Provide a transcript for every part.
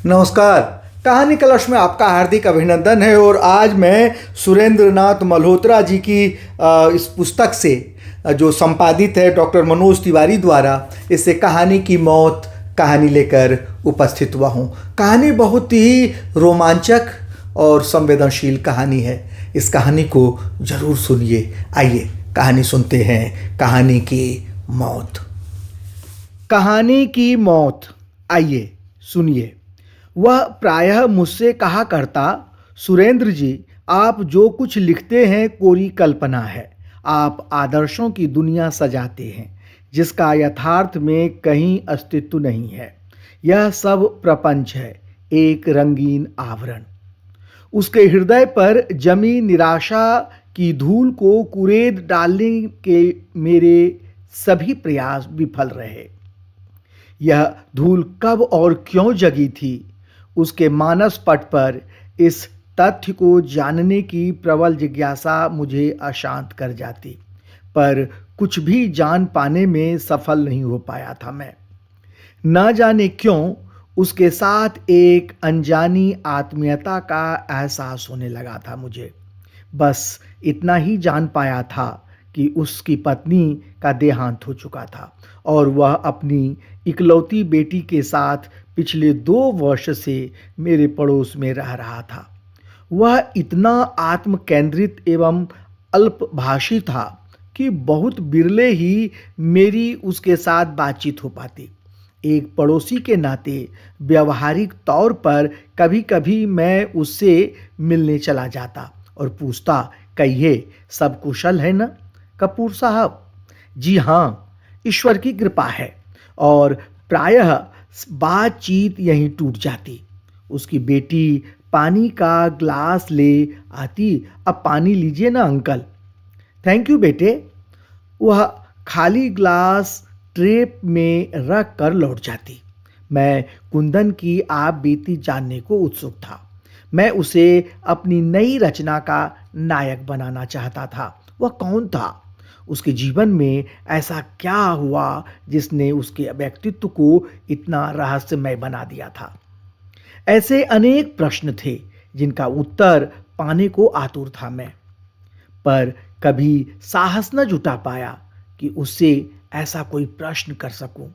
नमस्कार। कहानी कलश में आपका हार्दिक अभिनंदन है। और आज मैं सुरेंद्र नाथ मल्होत्रा जी की इस पुस्तक से जो संपादित है डॉक्टर मनोज तिवारी द्वारा, इससे कहानी की मौत कहानी लेकर उपस्थित हुआ हूँ। कहानी बहुत ही रोमांचक और संवेदनशील कहानी है। इस कहानी को जरूर सुनिए। आइए कहानी सुनते हैं। कहानी की मौत। कहानी की मौत। आइए सुनिए। वह प्रायः मुझसे कहा करता, सुरेंद्र जी, आप जो कुछ लिखते हैं कोरी कल्पना है। आप आदर्शों की दुनिया सजाते हैं जिसका यथार्थ में कहीं अस्तित्व नहीं है। यह सब प्रपंच है, एक रंगीन आवरण। उसके हृदय पर जमी निराशा की धूल को कुरेद डालने के मेरे सभी प्रयास विफल रहे। यह धूल कब और क्यों जगी थी, उसके मानस पट पर इस तथ्य को जानने की प्रबल जिज्ञासा मुझे अशांत कर जाती, पर कुछ भी जान पाने में सफल नहीं हो पाया था मैं। न जाने क्यों उसके साथ एक अनजानी आत्मीयता का एहसास होने लगा था मुझे। बस इतना ही जान पाया था कि उसकी पत्नी का देहांत हो चुका था और वह अपनी इकलौती बेटी के साथ पिछले 2 वर्ष से मेरे पड़ोस में रह रहा था। वह इतना आत्मकेंद्रित एवं अल्पभाषी था कि बहुत बिरले ही मेरी उसके साथ बातचीत हो पाती। एक पड़ोसी के नाते व्यवहारिक तौर पर कभी-कभी मैं उससे मिलने चला जाता और पूछता, कहिए सब कुशल है ना कपूर साहब? जी हाँ, ईश्वर की कृपा है। और प्रायः बातचीत यहीं टूट जाती। उसकी बेटी पानी का ग्लास ले आती, अब पानी लीजिए ना अंकल। थैंक यू बेटे। वह खाली ग्लास ट्रे में रख कर लौट जाती। मैं कुंदन की आप बीती जानने को उत्सुक था। मैं उसे अपनी नई रचना का नायक बनाना चाहता था। वह कौन था? उसके जीवन में ऐसा क्या हुआ जिसने उसके व्यक्तित्व को इतना रहस्यमय बना दिया था? ऐसे अनेक प्रश्न थे जिनका उत्तर पाने को आतुर था मैं, पर कभी साहस न जुटा पाया कि उससे ऐसा कोई प्रश्न कर सकूं।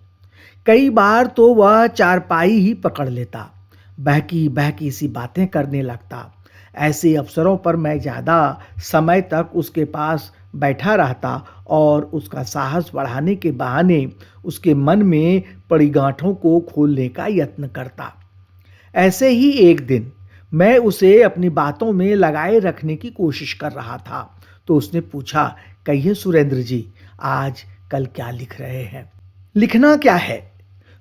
कई बार तो वह चारपाई ही पकड़ लेता, बहकी बहकी सी बातें करने लगता। ऐसे अवसरों पर मैं ज़्यादा समय तक उसके पास बैठा रहता और उसका साहस बढ़ाने के बहाने उसके मन में पड़ी गांठों को खोलने का यत्न करता। ऐसे ही एक दिन मैं उसे अपनी बातों में लगाए रखने की कोशिश कर रहा था तो उसने पूछा, कहिए सुरेंद्र जी, आज कल क्या लिख रहे हैं? लिखना क्या है,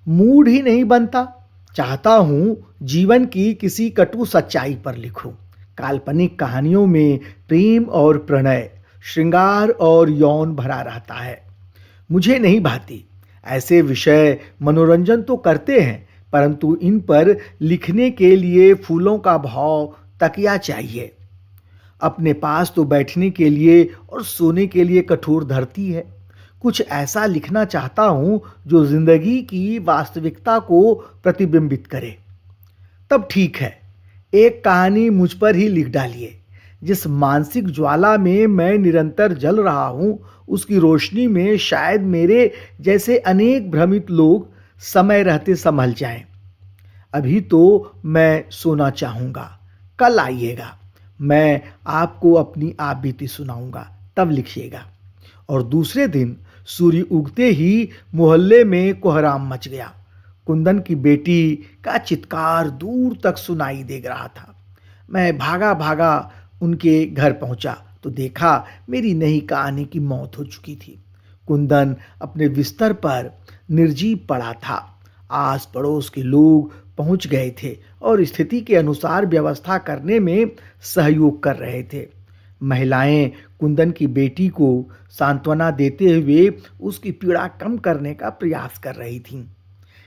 मूड ही नहीं बनता। चाहता हूं जीवन की किसी कटु सच्चाई पर लिखूं। काल्पनिक कहानियों में प्रेम और प्रणय, श्रृंगार और यौन भरा रहता है। मुझे नहीं भाती। ऐसे विषय मनोरंजन तो करते हैं, परंतु इन पर लिखने के लिए फूलों का भाव तकिया चाहिए। अपने पास तो बैठने के लिए और सोने के लिए कठोर धरती है। कुछ ऐसा लिखना चाहता हूं जो जिंदगी की वास्तविकता को प्रतिबिंबित करे। तब ठीक है, एक कहानी मुझ पर ही लिख डालिए। जिस मानसिक ज्वाला में मैं निरंतर जल रहा हूं, उसकी रोशनी में शायद मेरे जैसे अनेक भ्रमित लोग समय रहते संभल जाएं। अभी तो मैं सोना चाहूंगा। कल आइएगा, मैं आपको अपनी आप बीती सुनाऊंगा, तब लिखिएगा। और दूसरे दिन सूर्य उगते ही मोहल्ले में कोहराम मच गया। कुंदन की बेटी का चित्कार दूर तक सुनाई दे रहा था। मैं भागा भागा उनके घर पहुंचा तो देखा मेरी नई कहानी की मौत हो चुकी थी। कुंदन अपने बिस्तर पर निर्जीव पड़ा था। आस पड़ोस के लोग पहुंच गए थे और स्थिति के अनुसार व्यवस्था करने में सहयोग कर रहे थे। महिलाएं कुंदन की बेटी को सांत्वना देते हुए उसकी पीड़ा कम करने का प्रयास कर रही थीं।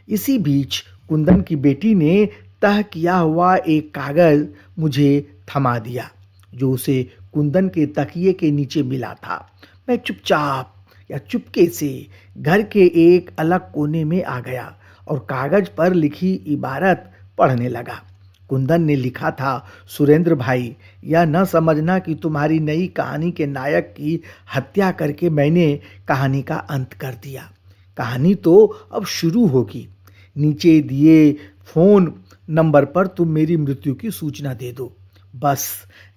इसी बीच कुंदन की बेटी ने तह किया हुआ एक कागज मुझे थमा दिया, जो उसे कुंदन के तकिए के नीचे मिला था। मैं चुपचाप या चुपके से घर के एक अलग कोने में आ गया और कागज पर लिखी इबारत पढ़ने लगा। कुंदन ने लिखा था, सुरेंद्र भाई, यह न समझना कि तुम्हारी नई कहानी के नायक की हत्या करके मैंने कहानी का अंत कर दिया। कहानी तो अब शुरू होगी। नीचे दिए फोन नंबर पर तुम मेरी मृत्यु की सूचना दे दो। बस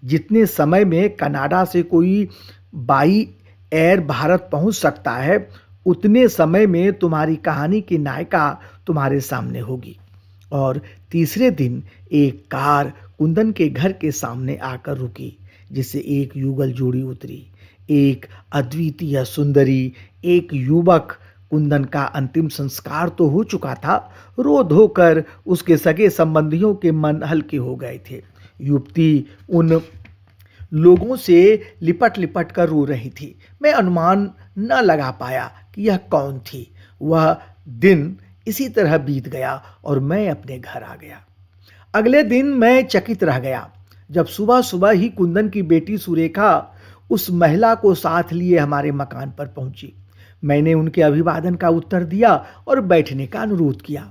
जितने समय में कनाडा से कोई बाई एयर भारत पहुंच सकता है, उतने समय में तुम्हारी कहानी की नायिका तुम्हारे सामने होगी। और तीसरे दिन एक कार कुंदन के घर के सामने आकर रुकी, जिससे एक युगल जोड़ी उतरी। एक अद्वितीय सुंदरी, एक युवक। कुंदन का अंतिम संस्कार तो हो चुका था। रो धोकर उसके सगे संबंधियों के मन हल्के हो गए थे। युवती उन लोगों से लिपट लिपट कर रो रही थी। मैं अनुमान न लगा पाया कि यह कौन थी। वह दिन इसी तरह बीत गया और मैं अपने घर आ गया। अगले दिन मैं चकित रह गया जब सुबह सुबह ही कुंदन की बेटी सुरेखा उस महिला को साथ लिए हमारे मकान पर पहुंची। मैंने उनके अभिवादन का उत्तर दिया और बैठने का अनुरोध किया।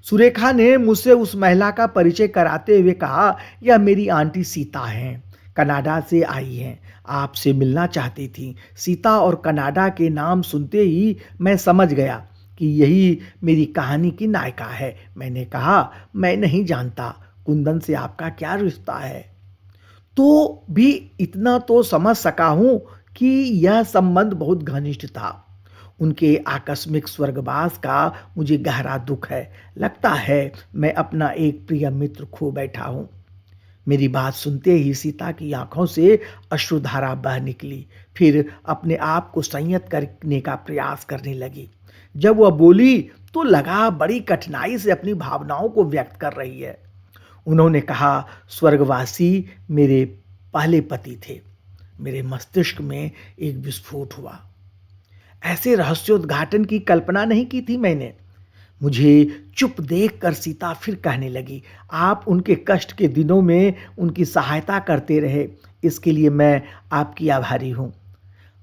सुरेखा ने मुझसे उस महिला का परिचय कराते हुए कहा, यह मेरी आंटी सीता हैं, कनाडा से आई हैं, आपसे मिलना चाहती थी। सीता और कनाडा के नाम सुनते ही मैं समझ गया कि यही मेरी कहानी की नायिका है। मैंने कहा, मैं नहीं जानता कुंदन से आपका क्या रिश्ता है, तो भी इतना तो समझ सका हूं कि यह संबंध बहुत घनिष्ठ था। उनके आकस्मिक स्वर्गवास का मुझे गहरा दुख है। लगता है मैं अपना एक प्रिय मित्र खो बैठा हूं। मेरी बात सुनते ही सीता की आंखों से अश्रुधारा बह निकली। फिर अपने आप को संयत करने का प्रयास करने लगी। जब वह बोली तो लगा बड़ी कठिनाई से अपनी भावनाओं को व्यक्त कर रही है। उन्होंने कहा, स्वर्गवासी मेरे पहले पति थे। मेरे मस्तिष्क में एक विस्फोट हुआ। ऐसे रहस्योद्घाटन की कल्पना नहीं की थी मैंने। मुझे चुप देखकर सीता फिर कहने लगी, आप उनके कष्ट के दिनों में उनकी सहायता करते रहे, इसके लिए मैं आपकी आभारी हूं।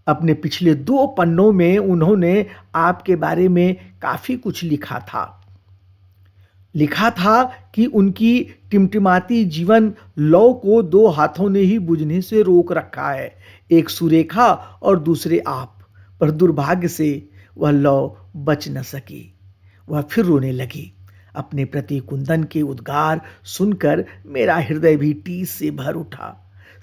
अपने पिछले 2 पन्नों में उन्होंने आपके बारे में काफी कुछ लिखा था। कि उनकी टिमटिमाती जीवन लौ को 2 हाथों ने ही बुझने से रोक रखा है, एक सुरेखा और दूसरे आप। पर दुर्भाग्य से वह लौ बच न सकी। वह फिर रोने लगी। अपने प्रति कुंदन के उद्गार सुनकर मेरा हृदय भी टीस से भर उठा।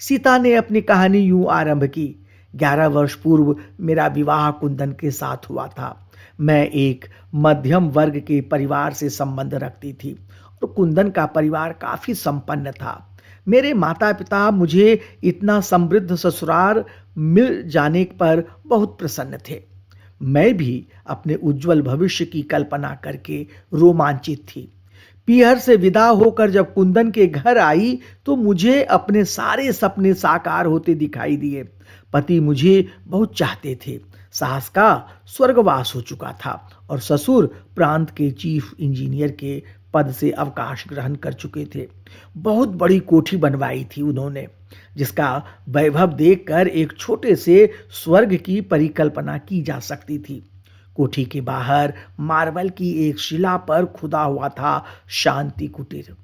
सीता ने अपनी कहानी यूं आरंभ की, 11 वर्ष पूर्व मेरा विवाह कुंदन के साथ हुआ था। मैं एक मध्यम वर्ग के परिवार से संबंध रखती थी और कुंदन का परिवार काफी संपन्न था। मेरे माता पिता मुझे इतना समृद्ध ससुराल मिल जाने पर बहुत प्रसन्न थे। मैं भी अपने उज्जवल भविष्य की कल्पना करके रोमांचित थी। पीहर से विदा होकर जब कुंदन के घर आई तो मुझे अपने सारे सपने साकार होते दिखाई दिए। पति मुझे बहुत चाहते थे। सास का स्वर्गवास हो चुका था और ससुर प्रांत के चीफ इंजीनियर के पद से अवकाश ग्रहण कर चुके थे। बहुत बड़ी कोठी बनवाई थी उन्होंने, जिसका वैभव देखकर एक छोटे से स्वर्ग की परिकल्पना की जा सकती थी। कोठी के बाहर मार्बल की एक शिला पर खुदा हुआ था शांति कुटीर।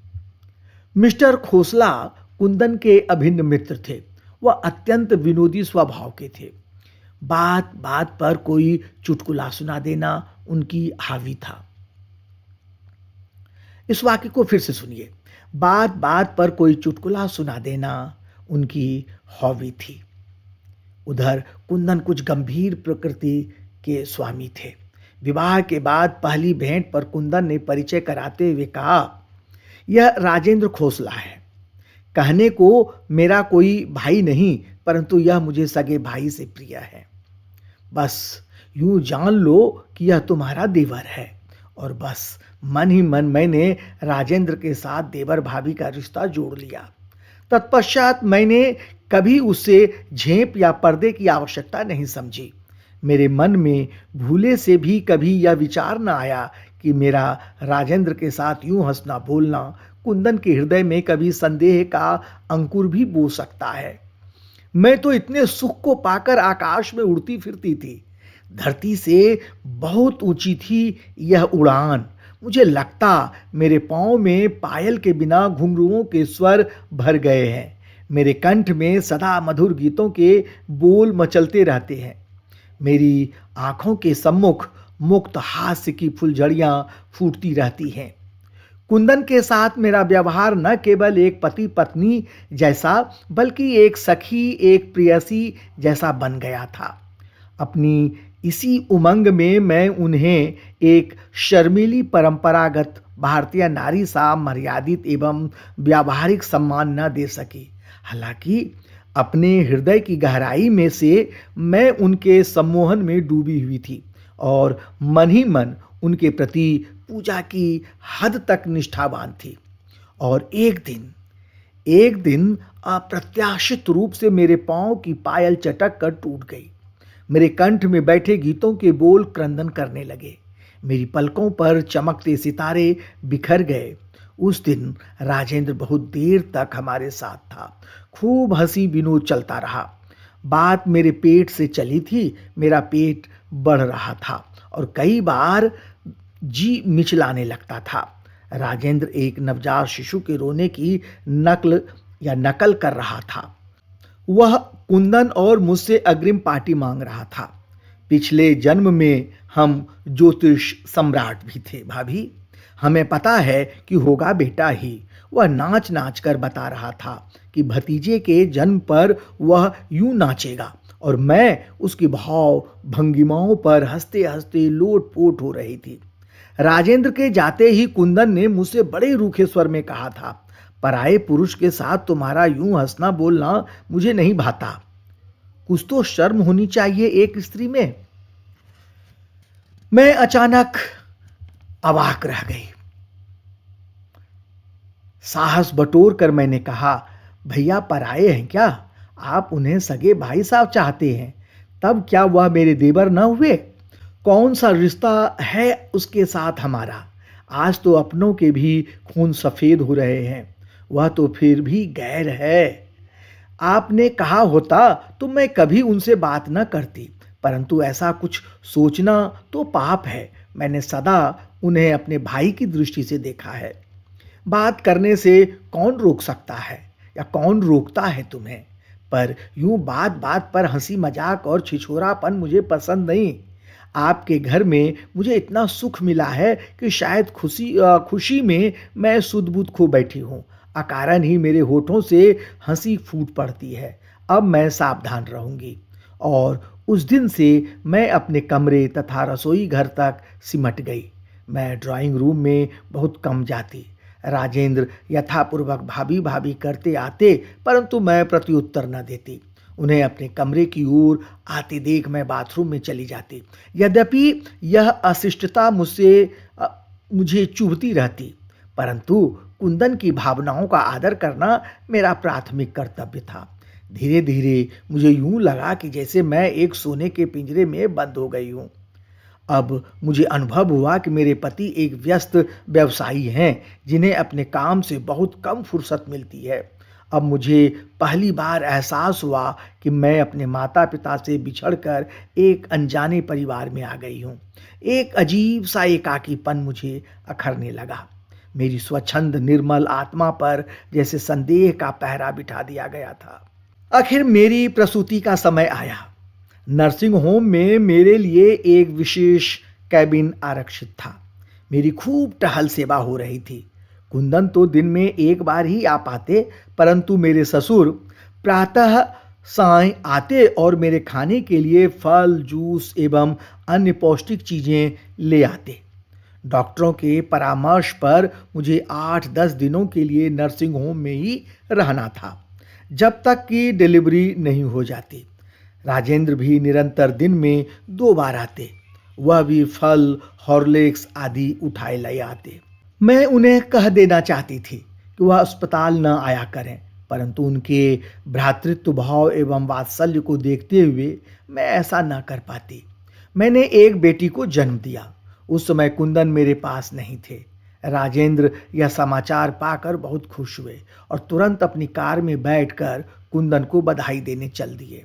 मिस्टर खोसला कुंदन के अभिन्न मित्र थे। वह अत्यंत विनोदी स्वभाव के थे। बात बात पर कोई चुटकुला सुना देना उनकी हावी था। इस वाक्य को फिर से सुनिए। बात बात पर कोई चुटकुला सुना देना उनकी हॉबी थी। उधर कुंदन कुछ गंभीर प्रकृति के स्वामी थे। विवाह के बाद पहली भेंट पर कुंदन ने परिचय कराते हुए कहा, यह राजेंद्र खोसला है। कहने को मेरा कोई भाई नहीं, परंतु यह मुझे सगे भाई से प्रिय है। बस यूं जान लो कि यह तुम्हारा देवर है। और बस मन ही मन मैंने राजेंद्र के साथ देवर भाभी का रिश्ता जोड़ लिया। तत्पश्चात मैंने कभी उससे झेप या पर्दे की आवश्यकता नहीं समझी। मेरे मन में भूले से भी कभी यह विचार न आया कि मेरा राजेंद्र के साथ यूं हंसना बोलना कुंदन के हृदय में कभी संदेह का अंकुर भी बो सकता है। मैं तो इतने सुख को पाकर आकाश में उड़ती फिरती थी। धरती से बहुत ऊंची थी यह उड़ान। मुझे लगता मेरे पाँव में पायल के बिना घुंघरुओं के स्वर भर गए हैं। मेरे कंठ में सदा मधुर गीतों के बोल मचलते रहते हैं। मेरी आंखों के सम्मुख मुक्त हास्य की फुलझड़ियां फूटती रहती हैं। कुंदन के साथ मेरा व्यवहार न केवल एक पति पत्नी जैसा बल्कि एक सखी, एक प्रेयसी जैसा बन गया था। अपनी इसी उमंग में मैं उन्हें एक शर्मीली परंपरागत भारतीय नारी सा मर्यादित एवं व्यावहारिक सम्मान न दे सकी। हालांकि अपने हृदय की गहराई में से मैं उनके सम्मोहन में डूबी हुई थी और मन ही मन उनके प्रति पूजा की हद तक निष्ठावान थी। और एक दिन अप्रत्याशित रूप से मेरे पांव की पायल चटक कर टूट गई। मेरे कंठ में बैठे गीतों के बोल क्रंदन करने लगे। मेरी पलकों पर चमकते सितारे बिखर गए। उस दिन राजेंद्र बहुत देर तक हमारे साथ था। खूब हंसी विनोद चलता रहा। बात मेरे पेट से चली थी। मेरा पेट बढ़ रहा था और कई बार जी मिचलाने लगता था। राजेंद्र एक नवजात शिशु के रोने की नकल कर रहा था। वह कुंदन और मुझसे अग्रिम पार्टी मांग रहा था। पिछले जन्म में हम ज्योतिष सम्राट भी थे भाभी। हमें पता है कि होगा बेटा ही। वह नाच नाच कर बता रहा था कि भतीजे के जन्म पर वह यूं नाचेगा और मैं उसकी भाव भंगिमाओं पर हंसते हंसते लोटपोट हो रही थी। राजेंद्र के जाते ही कुंदन ने मुझसे बड़े रूखे स्वर में कहा था, पराये पुरुष के साथ तुम्हारा यूं हंसना बोलना मुझे नहीं भाता। कुछ तो शर्म होनी चाहिए एक स्त्री में। मैं अचानक अवाक रह गई। साहस बटोर कर मैंने कहा, भैया पराये हैं क्या? आप उन्हें सगे भाई साहब चाहते हैं, तब क्या वह मेरे देवर न हुए? कौन सा रिश्ता है उसके साथ हमारा? आज तो अपनों के भी खून सफेद हो रहे हैं, वह तो फिर भी गैर है। आपने कहा होता तो मैं कभी उनसे बात न करती, परंतु ऐसा कुछ सोचना तो पाप है। मैंने सदा उन्हें अपने भाई की दृष्टि से देखा है। बात करने से कौन रोक सकता है या कौन रोकता है तुम्हें? पर यूं बात बात पर हंसी मजाक और छिछोरापन मुझे पसंद नहीं। आपके घर में मुझे इतना सुख मिला है कि शायद खुशी में मैं सुध बुध खो बैठी हूँ। अकारण ही मेरे होठों से हंसी फूट पड़ती है। अब मैं सावधान रहूंगी। और उस दिन से मैं अपने कमरे तथा रसोई घर तक सिमट गई। मैं ड्राइंग रूम में बहुत कम जाती। राजेंद्र यथापूर्वक भाभी भाभी करते आते, परंतु मैं प्रत्युत्तर न देती। उन्हें अपने कमरे की ओर आते देख मैं बाथरूम में चली जाती। यद्यपि यह अशिष्टता मुझे चुभती रहती, परंतु कुंदन की भावनाओं का आदर करना मेरा प्राथमिक कर्तव्य था। धीरे धीरे मुझे यूं लगा कि जैसे मैं एक सोने के पिंजरे में बंद हो गई हूं। अब मुझे अनुभव हुआ कि मेरे पति एक व्यस्त व्यवसायी हैं जिन्हें अपने काम से बहुत कम फुर्सत मिलती है। अब मुझे पहली बार एहसास हुआ कि मैं अपने माता पिता से बिछड़कर एक अनजाने परिवार में आ गई हूँ। एक अजीब सा एकाकीपन मुझे अखरने लगा। मेरी स्वच्छंद निर्मल आत्मा पर जैसे संदेह का पहरा बिठा दिया गया था। आखिर मेरी प्रसूति का समय आया। नर्सिंग होम में मेरे लिए एक विशेष कैबिन आरक्षित था। मेरी खूब टहल सेवा हो रही थी। कुंदन तो दिन में एक बार ही आ पाते, परंतु मेरे ससुर प्रातः साय आते और मेरे खाने के लिए फल, जूस एवं अन्य पौष्टिक चीजें ले आते। डॉक्टरों के परामर्श पर मुझे 8-10 दिनों के लिए नर्सिंग होम में ही रहना था, जब तक कि डिलीवरी नहीं हो जाती। राजेंद्र भी निरंतर दिन में 2 बार आते। वह भी फल, हॉर्लिक्स आदि उठाए ले आते। मैं उन्हें कह देना चाहती थी कि वह अस्पताल न आया करें, परंतु उनके भ्रातृत्व भाव एवं वात्सल्य को देखते हुए मैं ऐसा न कर पाती। मैंने एक बेटी को जन्म दिया। उस समय कुंदन मेरे पास नहीं थे। राजेंद्र यह समाचार पाकर बहुत खुश हुए और तुरंत अपनी कार में बैठकर कुंदन को बधाई देने चल दिए।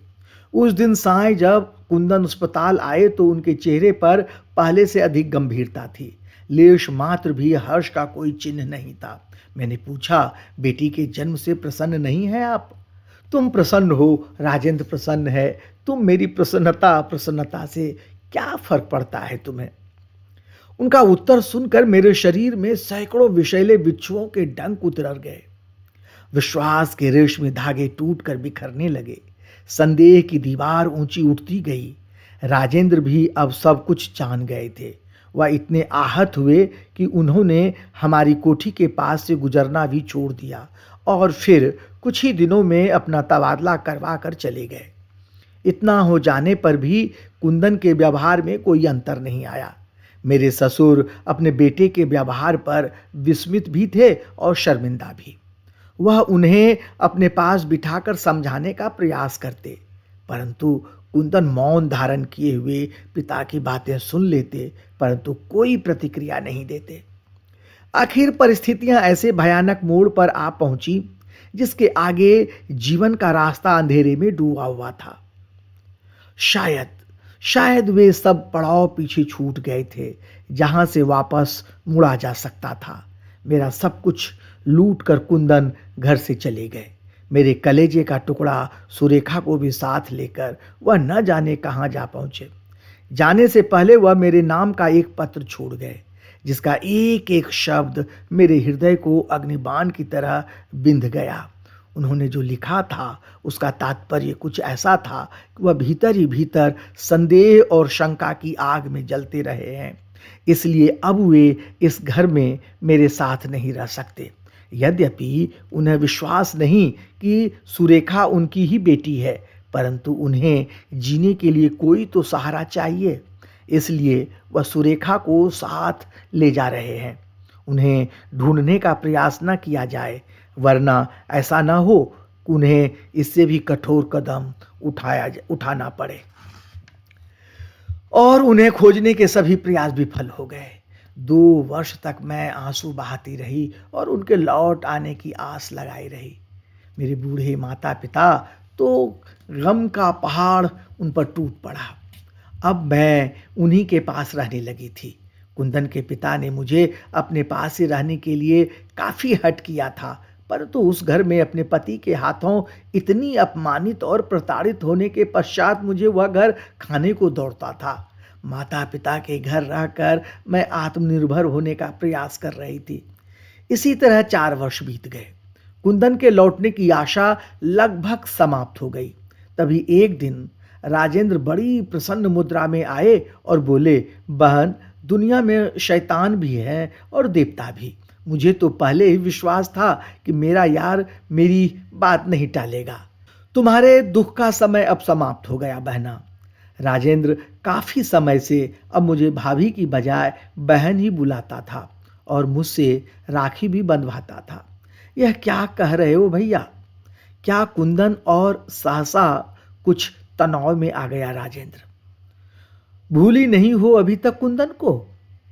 उस दिन साय जब कुंदन अस्पताल आए तो उनके चेहरे पर पहले से अधिक गंभीरता थी। लेश मात्र भी हर्ष का कोई चिन्ह नहीं था। मैंने पूछा, बेटी के जन्म से प्रसन्न नहीं है आप? तुम प्रसन्न हो, राजेंद्र प्रसन्न है, तुम मेरी प्रसन्नता से क्या फर्क पड़ता है तुम्हें? उनका उत्तर सुनकर मेरे शरीर में सैकड़ों विषैले बिच्छुओं के डंक उतर गए। विश्वास के रेशमी धागे टूटकर बिखरने लगे। संदेह की दीवार ऊंची उठती गई। राजेंद्र भी अब सब कुछ जान गए थे। वह इतने आहत हुए कि उन्होंने हमारी कोठी के पास से गुजरना भी छोड़ दिया और फिर कुछ ही दिनों में अपना तबादला करवा कर चले गए। इतना हो जाने पर भी कुंदन के व्यवहार में कोई अंतर नहीं आया। मेरे ससुर अपने बेटे के व्यवहार पर विस्मित भी थे और शर्मिंदा भी। वह उन्हें अपने पास बिठाकर समझाने का प्रयास करते, परंतु कुंदन मौन धारण किए हुए पिता की बातें सुन लेते, परंतु कोई प्रतिक्रिया नहीं देते। आखिर परिस्थितियां ऐसे भयानक मोड़ पर आ पहुंची जिसके आगे जीवन का रास्ता अंधेरे में डूबा हुआ था। शायद शायद वे सब पड़ाव पीछे छूट गए थे जहां से वापस मुड़ा जा सकता था। मेरा सब कुछ लूट कर कुंदन घर से चले गए। मेरे कलेजे का टुकड़ा सुरेखा को भी साथ लेकर वह न जाने कहां जा पहुंचे। जाने से पहले वह मेरे नाम का एक पत्र छोड़ गए जिसका एक एक शब्द मेरे हृदय को अग्निबाण की तरह बिंध गया। उन्होंने जो लिखा था उसका तात्पर्य कुछ ऐसा था कि वह भीतर ही भीतर संदेह और शंका की आग में जलते रहे हैं, इसलिए अब वे इस घर में मेरे साथ नहीं रह सकते। यद्यपि उन्हें विश्वास नहीं कि सुरेखा उनकी ही बेटी है, परंतु उन्हें जीने के लिए कोई तो सहारा चाहिए, इसलिए वह सुरेखा को साथ ले जा रहे हैं। उन्हें ढूंढने का प्रयास न किया जाए, वरना ऐसा न हो कि उन्हें इससे भी कठोर कदम उठाना पड़े। और उन्हें खोजने के सभी प्रयास विफल हो गए। 2 वर्ष तक मैं आंसू बहाती रही और उनके लौट आने की आस लगाई रही। मेरे बूढ़े माता पिता तो गम का पहाड़ उन पर टूट पड़ा। अब मैं उन्हीं के पास रहने लगी थी। कुंदन के पिता ने मुझे अपने पास ही रहने के लिए काफ़ी हठ किया था, परंतु उस घर में अपने पति के हाथों इतनी अपमानित और प्रताड़ित होने के पश्चात मुझे वह घर खाने को दौड़ता था। माता पिता के घर रहकर मैं आत्मनिर्भर होने का प्रयास कर रही थी। इसी तरह 4 वर्ष बीत गए। कुंदन के लौटने की आशा लगभग समाप्त हो गई। तभी एक दिन राजेंद्र बड़ी प्रसन्न मुद्रा में आए और बोले, बहन, दुनिया में शैतान भी है और देवता भी। मुझे तो पहले ही विश्वास था कि मेरा यार मेरी बात नहीं टालेगा। तुम्हारे दुख का समय अब समाप्त हो गया बहना। राजेंद्र काफ़ी समय से अब मुझे भाभी की बजाय बहन ही बुलाता था और मुझसे राखी भी बंधवाता था। यह क्या कह रहे हो भैया? क्या कुंदन और सहसा कुछ तनाव में आ गया राजेंद्र। भूली नहीं हो अभी तक कुंदन को,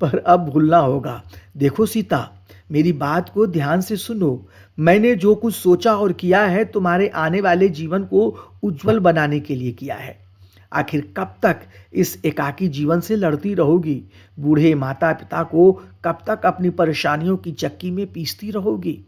पर अब भूलना होगा। देखो सीता, मेरी बात को ध्यान से सुनो। मैंने जो कुछ सोचा और किया है तुम्हारे आने वाले जीवन को उज्जवल बनाने के लिए किया है। आखिर कब तक इस एकाकी जीवन से लड़ती रहोगी? बूढ़े माता पिता को कब तक अपनी परेशानियों की चक्की में पीसती रहोगी?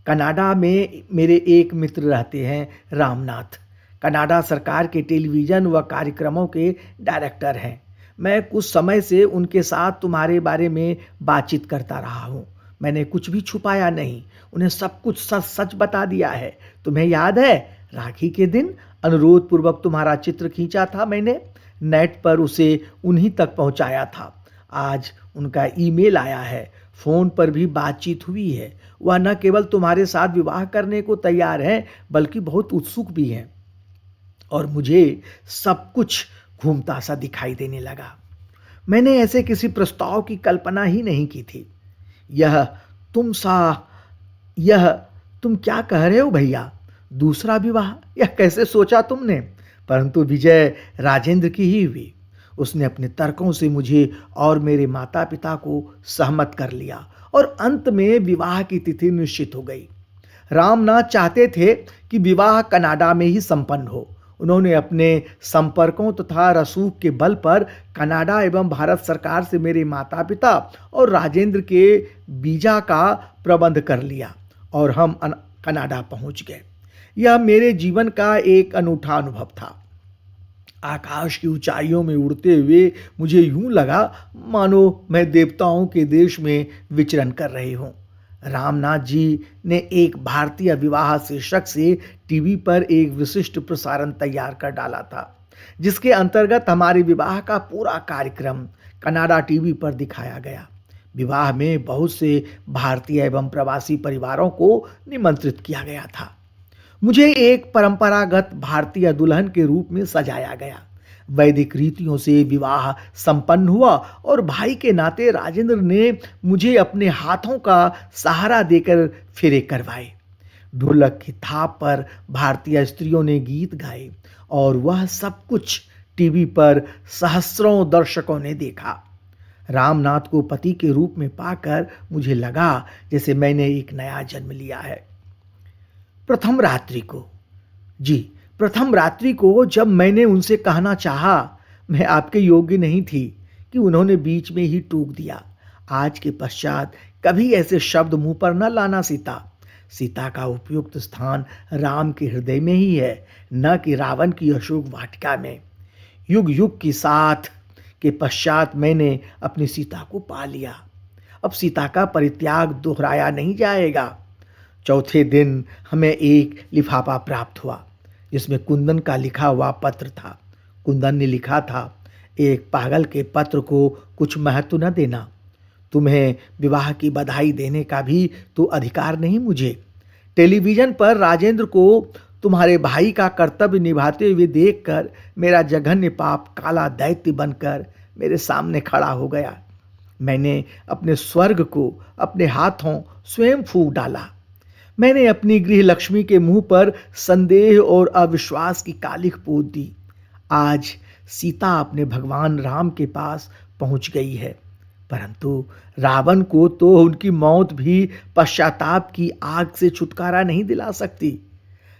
कनाडा में मेरे एक मित्र रहते हैं, रामनाथ। कनाडा सरकार के टेलीविज़न व कार्यक्रमों के डायरेक्टर हैं। मैं कुछ समय से उनके साथ तुम्हारे बारे में बातचीत करता रहा हूँ। मैंने कुछ भी छुपाया नहीं, उन्हें सब कुछ सच सच बता दिया है। तुम्हें याद है, राखी के दिन अनुरोध पूर्वक तुम्हारा चित्र खींचा था मैंने, नेट पर उसे उन्हीं तक पहुंचाया था। आज उनका ईमेल आया है, फ़ोन पर भी बातचीत हुई है। वह न केवल तुम्हारे साथ विवाह करने को तैयार हैं, बल्कि बहुत उत्सुक भी हैं। और मुझे सब कुछ घूमता सा दिखाई देने लगा। मैंने ऐसे किसी प्रस्ताव की कल्पना ही नहीं की थी। यह तुम क्या कह रहे हो भैया? दूसरा विवाह? यह कैसे सोचा तुमने? परंतु विजय राजेंद्र की ही हुई। उसने अपने तर्कों से मुझे और मेरे माता पिता को सहमत कर लिया और अंत में विवाह की तिथि निश्चित हो गई। रामनाथ चाहते थे कि विवाह कनाडा में ही संपन्न हो। उन्होंने अपने संपर्कों तथा रसूख के बल पर कनाडा एवं भारत सरकार से मेरे माता पिता और राजेंद्र के वीजा का प्रबंध कर लिया और हम कनाडा पहुंच गए। यह मेरे जीवन का एक अनूठा अनुभव था। आकाश की ऊंचाइयों में उड़ते हुए मुझे यूं लगा मानो मैं देवताओं के देश में विचरण कर रही हूं। रामनाथ जी ने एक भारतीय विवाह शीर्षक से टीवी पर एक विशिष्ट प्रसारण तैयार कर डाला था, जिसके अंतर्गत हमारे विवाह का पूरा कार्यक्रम कनाडा टीवी पर दिखाया गया। विवाह में बहुत से भारतीय एवं प्रवासी परिवारों को निमंत्रित किया गया था। मुझे एक परंपरागत भारतीय दुल्हन के रूप में सजाया गया। वैदिक रीतियों से विवाह संपन्न हुआ और भाई के नाते राजेंद्र ने मुझे अपने हाथों का सहारा देकर फेरे करवाए। ढोलक की थाप पर भारतीय स्त्रियों ने गीत गाए और वह सब कुछ टीवी पर सहस्रों दर्शकों ने देखा। रामनाथ को पति के रूप में पाकर मुझे लगा जैसे मैंने एक नया जन्म लिया है। प्रथम रात्रि को जब मैंने उनसे कहना चाहा मैं आपके योग्य नहीं थी कि उन्होंने बीच में ही टूक दिया। आज के पश्चात कभी ऐसे शब्द मुंह पर न लाना सीता। सीता का उपयुक्त स्थान राम के हृदय में ही है, न कि रावण की अशोक वाटिका में। युग युग की साथ के पश्चात मैंने अपनी सीता को पा लिया। अब सीता का परित्याग दोहराया नहीं जाएगा। चौथे दिन हमें एक लिफाफा प्राप्त हुआ जिसमें कुंदन का लिखा हुआ पत्र था। कुंदन ने लिखा था, एक पागल के पत्र को कुछ महत्व न देना। तुम्हें विवाह की बधाई देने का भी तो अधिकार नहीं मुझे। टेलीविजन पर राजेंद्र को तुम्हारे भाई का कर्तव्य निभाते हुए देखकर मेरा जघन्य पाप काला दैत्य बनकर मेरे सामने खड़ा हो गया। मैंने अपने स्वर्ग को अपने हाथों स्वयं फूंक डाला। मैंने अपनी गृह लक्ष्मी के मुंह पर संदेह और अविश्वास की कालिख पोत दी। आज सीता अपने भगवान राम के पास पहुंच गई है, परंतु रावण को तो उनकी मौत भी पश्चाताप की आग से छुटकारा नहीं दिला सकती।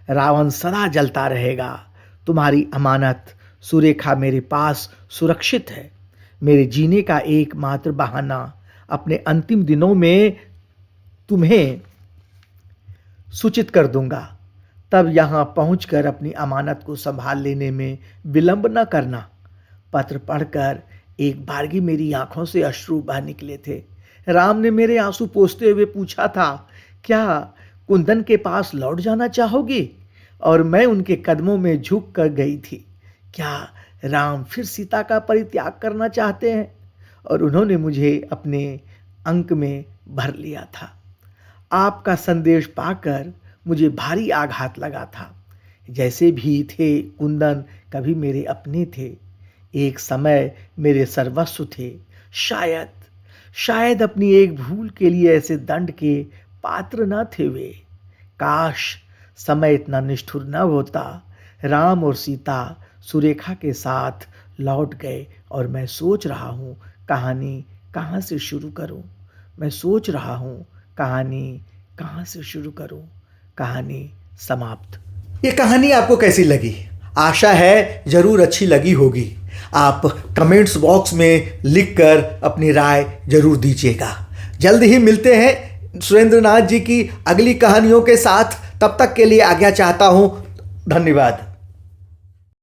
रावण सदा जलता रहेगा। तुम्हारी अमानत सुरेखा मेरे पास सुरक्षित है। मेरे जीने का एकमात्र बहाना अपने अंतिम दिनों में तुम्हें सूचित कर दूंगा। तब यहां पहुंचकर अपनी अमानत को संभाल लेने में विलंब न करना। पत्र पढ़कर एक बारगी मेरी आंखों से अश्रु बह निकले थे। राम ने मेरे आंसू पोंछते हुए पूछा था, क्या कुंदन के पास लौट जाना चाहोगी? और मैं उनके कदमों में झुक कर गई थी। क्या राम फिर सीता का परित्याग करना चाहते हैं? और उन्होंने मुझे अपने अंक में भर लिया था। आपका संदेश पाकर मुझे भारी आघात लगा था। जैसे भी थे कुंदन कभी मेरे अपने थे, एक समय मेरे सर्वस्व थे। शायद अपनी एक भूल के लिए ऐसे दंड के पात्र न थे वे। काश समय इतना निष्ठुर न होता। राम और सीता सुरेखा के साथ लौट गए और मैं सोच रहा हूँ कहानी कहाँ से शुरू करूँ। कहानी समाप्त। ये कहानी आपको कैसी लगी? आशा है जरूर अच्छी लगी होगी। आप कमेंट्स बॉक्स में लिखकर अपनी राय जरूर दीजिएगा। जल्द ही मिलते हैं सुरेंद्र नाथ जी की अगली कहानियों के साथ। तब तक के लिए आज्ञा चाहता हूँ। धन्यवाद।